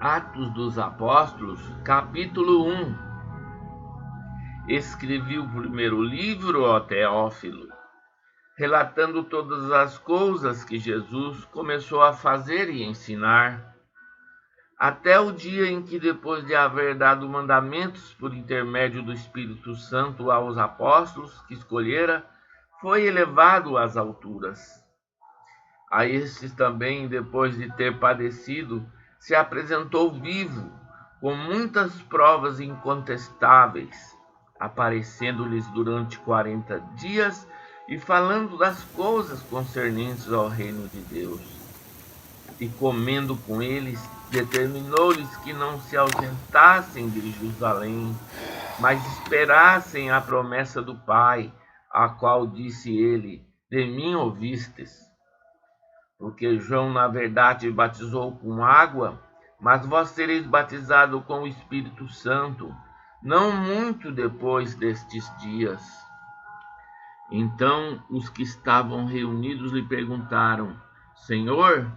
Atos dos Apóstolos, capítulo 1. Escrevi o primeiro livro, ó Teófilo, relatando todas as coisas que Jesus começou a fazer e ensinar, até o dia em que, depois de haver dado mandamentos por intermédio do Espírito Santo aos apóstolos que escolhera, foi elevado às alturas. A estes também, depois de ter padecido, se apresentou vivo, com muitas provas incontestáveis, aparecendo-lhes durante 40 dias e falando das coisas concernentes ao reino de Deus. E comendo com eles, determinou-lhes que não se ausentassem de Jerusalém, mas esperassem a promessa do Pai, a qual disse ele: de mim ouvistes. Porque João, na verdade, batizou com água, mas vós sereis batizados com o Espírito Santo, não muito depois destes dias. Então os que estavam reunidos lhe perguntaram: Senhor,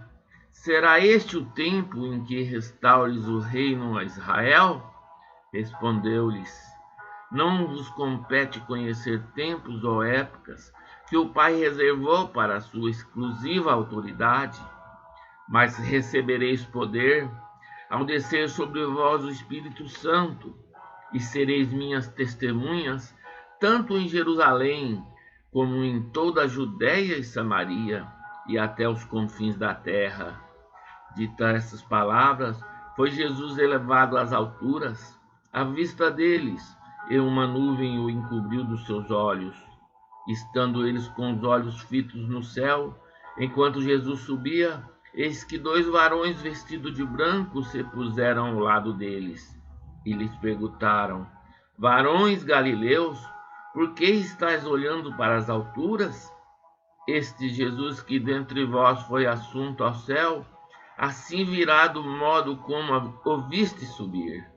será este o tempo em que restaures o reino a Israel? Respondeu-lhes: Não vos compete conhecer tempos ou épocas que o Pai reservou para a sua exclusiva autoridade, mas recebereis poder ao descer sobre vós o Espírito Santo, e sereis minhas testemunhas, tanto em Jerusalém, como em toda a Judéia e Samaria, e até os confins da terra. Ditas essas palavras, foi Jesus elevado às alturas, à vista deles, e uma nuvem o encobriu dos seus olhos. Estando eles com os olhos fitos no céu, enquanto Jesus subia, eis que 2 varões vestidos de branco se puseram ao lado deles, e lhes perguntaram: Varões galileus, por que estáis olhando para as alturas? Este Jesus que dentre vós foi assunto ao céu, assim virá do modo como o viste subir.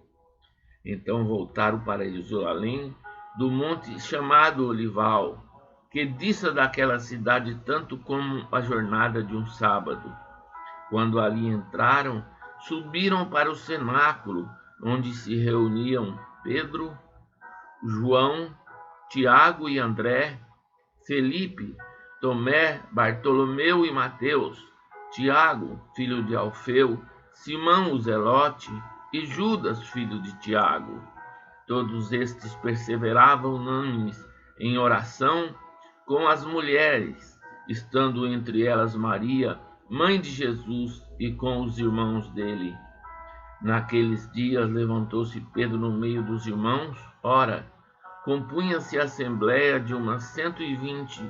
Então voltaram para Jerusalém, do monte chamado Olival, que dista daquela cidade tanto como a jornada de um sábado. Quando ali entraram, subiram para o cenáculo, onde se reuniam Pedro, João, Tiago e André, Felipe, Tomé, Bartolomeu e Mateus, Tiago, filho de Alfeu, Simão o Zelote e Judas, filho de Tiago. Todos estes perseveravam unânimes em oração com as mulheres, estando entre elas Maria, mãe de Jesus, e com os irmãos dele. Naqueles dias levantou-se Pedro no meio dos irmãos. Ora, compunha-se a assembleia de umas 120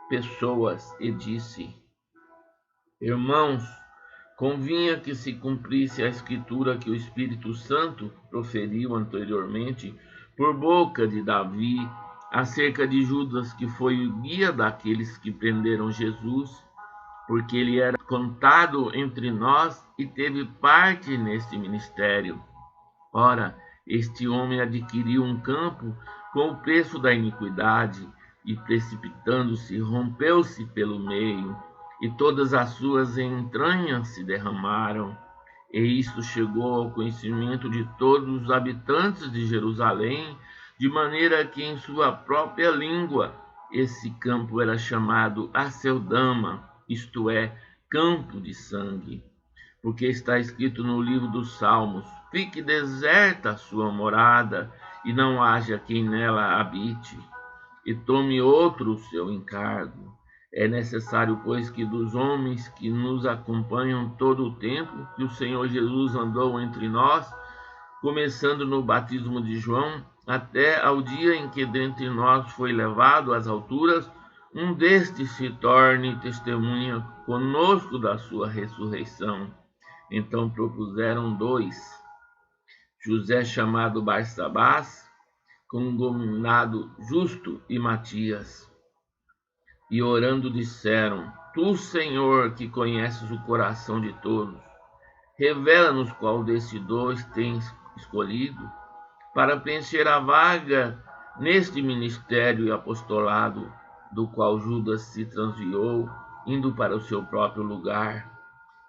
pessoas, e disse: Irmãos, convinha que se cumprisse a escritura que o Espírito Santo proferiu anteriormente por boca de Davi acerca de Judas, que foi o guia daqueles que prenderam Jesus, porque ele era contado entre nós e teve parte neste ministério. Ora, este homem adquiriu um campo com o preço da iniquidade, e precipitando-se, rompeu-se pelo meio, e todas as suas entranhas se derramaram. E isto chegou ao conhecimento de todos os habitantes de Jerusalém, de maneira que em sua própria língua esse campo era chamado Aceldama, isto é, campo de sangue. Porque está escrito no livro dos Salmos: fique deserta a sua morada, e não haja quem nela habite, e tome outro o seu encargo. É necessário, pois, que dos homens que nos acompanham todo o tempo que o Senhor Jesus andou entre nós, começando no batismo de João, até ao dia em que dentre nós foi levado às alturas, um destes se torne testemunha conosco da sua ressurreição. Então propuseram 2, José chamado Barsabás, cognominado Justo, e Matias. E orando disseram: Tu, Senhor, que conheces o coração de todos, revela-nos qual desses 2 tens escolhido para preencher a vaga neste ministério e apostolado, do qual Judas se transviou, indo para o seu próprio lugar.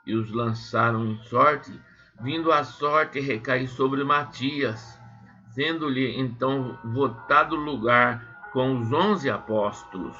e os lançaram em sorte, vindo a sorte recair sobre Matias, sendo-lhe então votado lugar com os 11 apóstolos.